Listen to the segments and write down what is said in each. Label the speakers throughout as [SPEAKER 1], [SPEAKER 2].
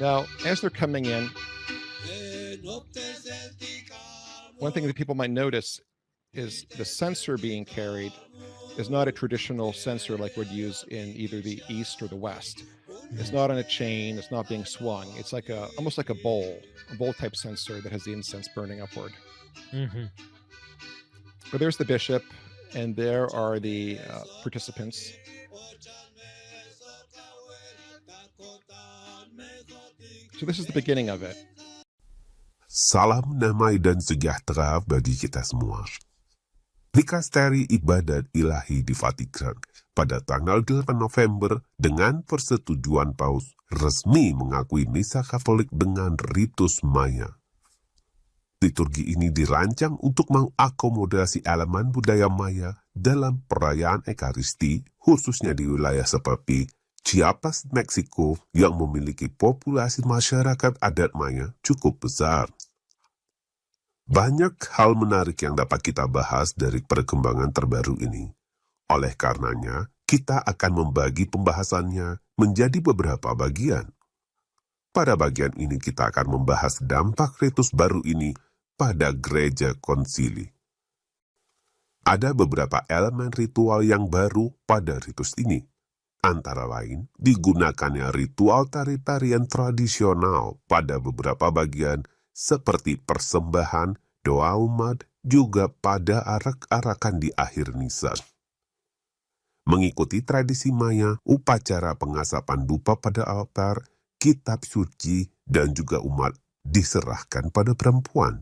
[SPEAKER 1] Now, as they're coming in, one thing that people might notice is the censer being carried is not a traditional censer like we'd use in either the East or the West. It's not on a chain, it's not being swung. It's like almost like a bowl type censer that has the incense burning upward.
[SPEAKER 2] Mm-hmm.
[SPEAKER 1] But there's the bishop, and there are the participants. So this is the beginning of it.
[SPEAKER 3] Salam damai dan sejahtera bagi kita semua. Dikasteri ibadat ilahi di Vatikan pada tanggal 8 November dengan persetujuan Paus resmi mengakui Misa Katolik dengan ritus Maya. Liturgi ini dirancang untuk mengakomodasi elemen budaya Maya dalam perayaan Ekaristi, khususnya di wilayah seperti Chiapas, Meksiko, yang memiliki populasi masyarakat adat Maya cukup besar. Banyak hal menarik yang dapat kita bahas dari perkembangan terbaru ini. Oleh karenanya, kita akan membagi pembahasannya menjadi beberapa bagian. Pada bagian ini kita akan membahas dampak ritus baru ini pada gereja konsili. Ada beberapa elemen ritual yang baru pada ritus ini. Antara lain, digunakannya ritual tari-tarian tradisional pada beberapa bagian seperti persembahan, doa umat, juga pada arak-arakan di akhir misa. Mengikuti tradisi Maya, upacara pengasapan dupa pada altar, kitab suci, dan juga umat diserahkan pada perempuan.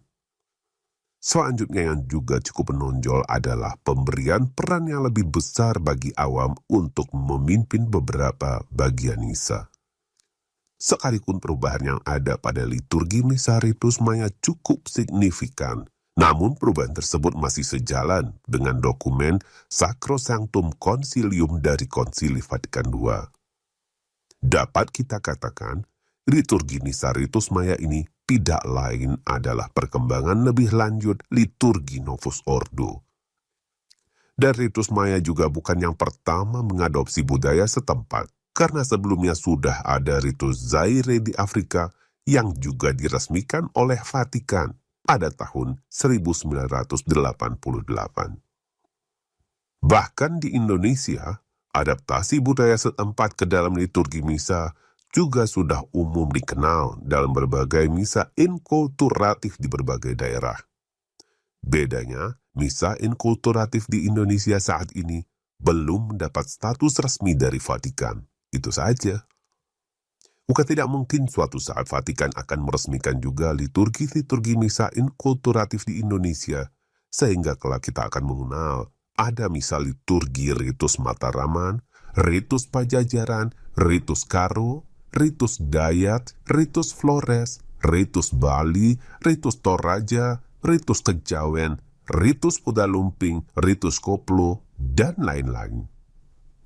[SPEAKER 3] Selanjutnya yang juga cukup menonjol adalah pemberian peran yang lebih besar bagi awam untuk memimpin beberapa bagian misa. Sekalipun perubahan yang ada pada liturgi misa ritus Maya cukup signifikan, namun perubahan tersebut masih sejalan dengan dokumen Sacrosanctum Concilium dari Konsili Vatikan II. Dapat kita katakan, liturgi misa ritus Maya ini tidak lain adalah perkembangan lebih lanjut liturgi Novus Ordo. Dan ritus Maya juga bukan yang pertama mengadopsi budaya setempat, karena sebelumnya sudah ada ritus Zaire di Afrika yang juga diresmikan oleh Vatikan pada tahun 1988. Bahkan di Indonesia, adaptasi budaya setempat ke dalam liturgi misa juga sudah umum dikenal dalam berbagai misa inkulturatif di berbagai daerah. Bedanya, misa inkulturatif di Indonesia saat ini belum mendapat status resmi dari Vatikan. Itu saja. Bukan tidak mungkin suatu saat Vatikan akan meresmikan juga liturgi-liturgi misa inkulturatif di Indonesia, sehingga kelak kita akan mengenal ada misa liturgi ritus Mataraman, ritus Pajajaran, ritus Karo, ritus Dayat, ritus Flores, ritus Bali, ritus Toraja, ritus Kejawen, ritus Kuda Lumping, ritus Koplo, dan lain-lain.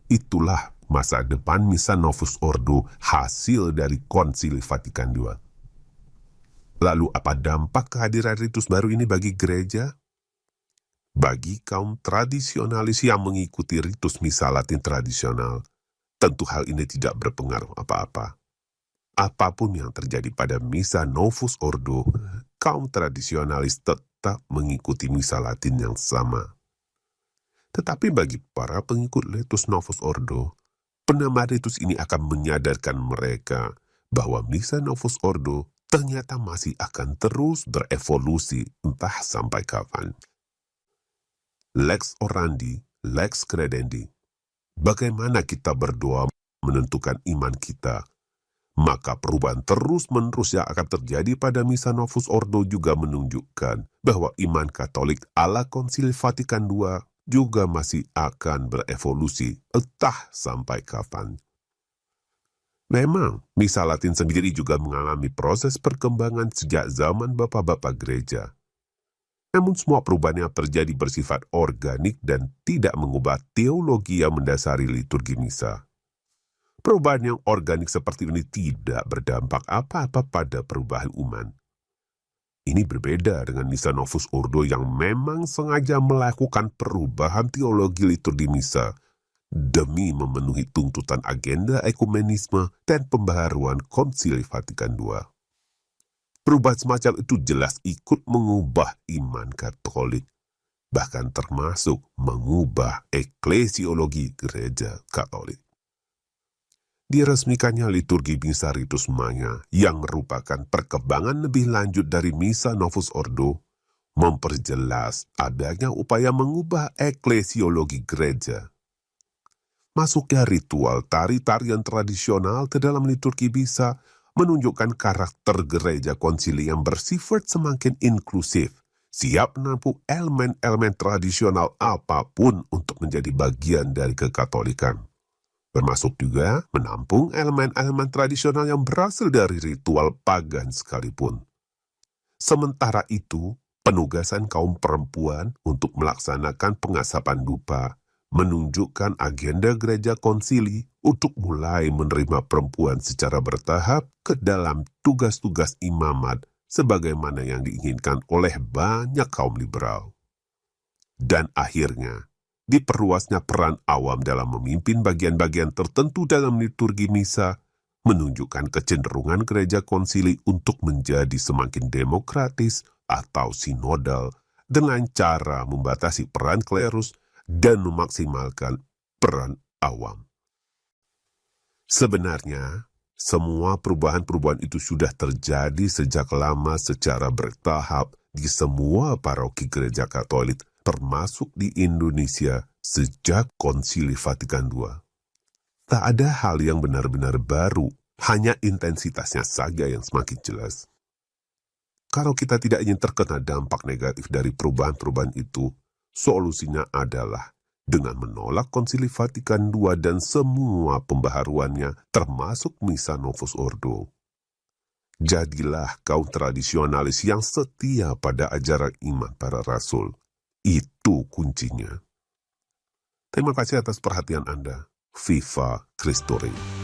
[SPEAKER 3] Itulah masa depan misa Novus Ordo hasil dari Konsili Vatikan II. Lalu apa dampak kehadiran ritus baru ini bagi gereja? Bagi kaum tradisionalis yang mengikuti ritus misa Latin tradisional, tentu hal ini tidak berpengaruh apa-apa. Apapun yang terjadi pada misa Novus Ordo, kaum tradisionalis tetap mengikuti misa Latin yang sama. Tetapi bagi para pengikut ritus Novus Ordo, penama ritus ini akan menyadarkan mereka bahwa misa Novus Ordo ternyata masih akan terus berevolusi entah sampai kapan. Lex orandi, lex credendi. Bagaimana kita berdoa menentukan iman kita, maka perubahan terus-menerus yang akan terjadi pada misa Novus Ordo juga menunjukkan bahwa iman Katolik ala Konsili Vatikan II juga masih akan berevolusi entah sampai kapan. Memang, misa Latin sendiri juga mengalami proses perkembangan sejak zaman bapak-bapak gereja. Namun semua perubahan yang terjadi bersifat organik dan tidak mengubah teologi yang mendasari liturgi misa. Perubahan yang organik seperti ini tidak berdampak apa-apa pada perubahan umat. Ini berbeda dengan misa Novus Ordo yang memang sengaja melakukan perubahan teologi liturgi misa demi memenuhi tuntutan agenda ekumenisme dan pembaharuan Konsili Vatikan II. Perubahan semacam itu jelas ikut mengubah iman Katolik, bahkan termasuk mengubah eklesiologi Gereja Katolik. Diresmikannya liturgi Misa Ritus Maya yang merupakan perkembangan lebih lanjut dari Misa Novus Ordo, memperjelas adanya upaya mengubah eklesiologi gereja. Masuknya ritual tari-tarian tradisional ke dalam liturgi misa menunjukkan karakter gereja konsili yang bersifat semakin inklusif, siap menampung elemen-elemen tradisional apapun untuk menjadi bagian dari kekatolikan. Termasuk juga menampung elemen-elemen tradisional yang berasal dari ritual pagan sekalipun. Sementara itu, penugasan kaum perempuan untuk melaksanakan pengasapan dupa menunjukkan agenda gereja konsili untuk mulai menerima perempuan secara bertahap ke dalam tugas-tugas imamat sebagaimana yang diinginkan oleh banyak kaum liberal. Dan akhirnya, diperluasnya peran awam dalam memimpin bagian-bagian tertentu dalam liturgi misa menunjukkan kecenderungan gereja konsili untuk menjadi semakin demokratis atau sinodal dengan cara membatasi peran klerus dan memaksimalkan peran awam. Sebenarnya, semua perubahan-perubahan itu sudah terjadi sejak lama secara bertahap di semua paroki Gereja Katolik, termasuk di Indonesia sejak Konsili Vatikan II. Tak ada hal yang benar-benar baru, hanya intensitasnya saja yang semakin jelas. Kalau kita tidak ingin terkena dampak negatif dari perubahan-perubahan itu, solusinya adalah dengan menolak Konsili Vatikan II dan semua pembaharuannya, termasuk Misa Novus Ordo. Jadilah kaum tradisionalis yang setia pada ajaran iman para rasul. Itu kuncinya. Terima kasih atas perhatian Anda. Viva Christore.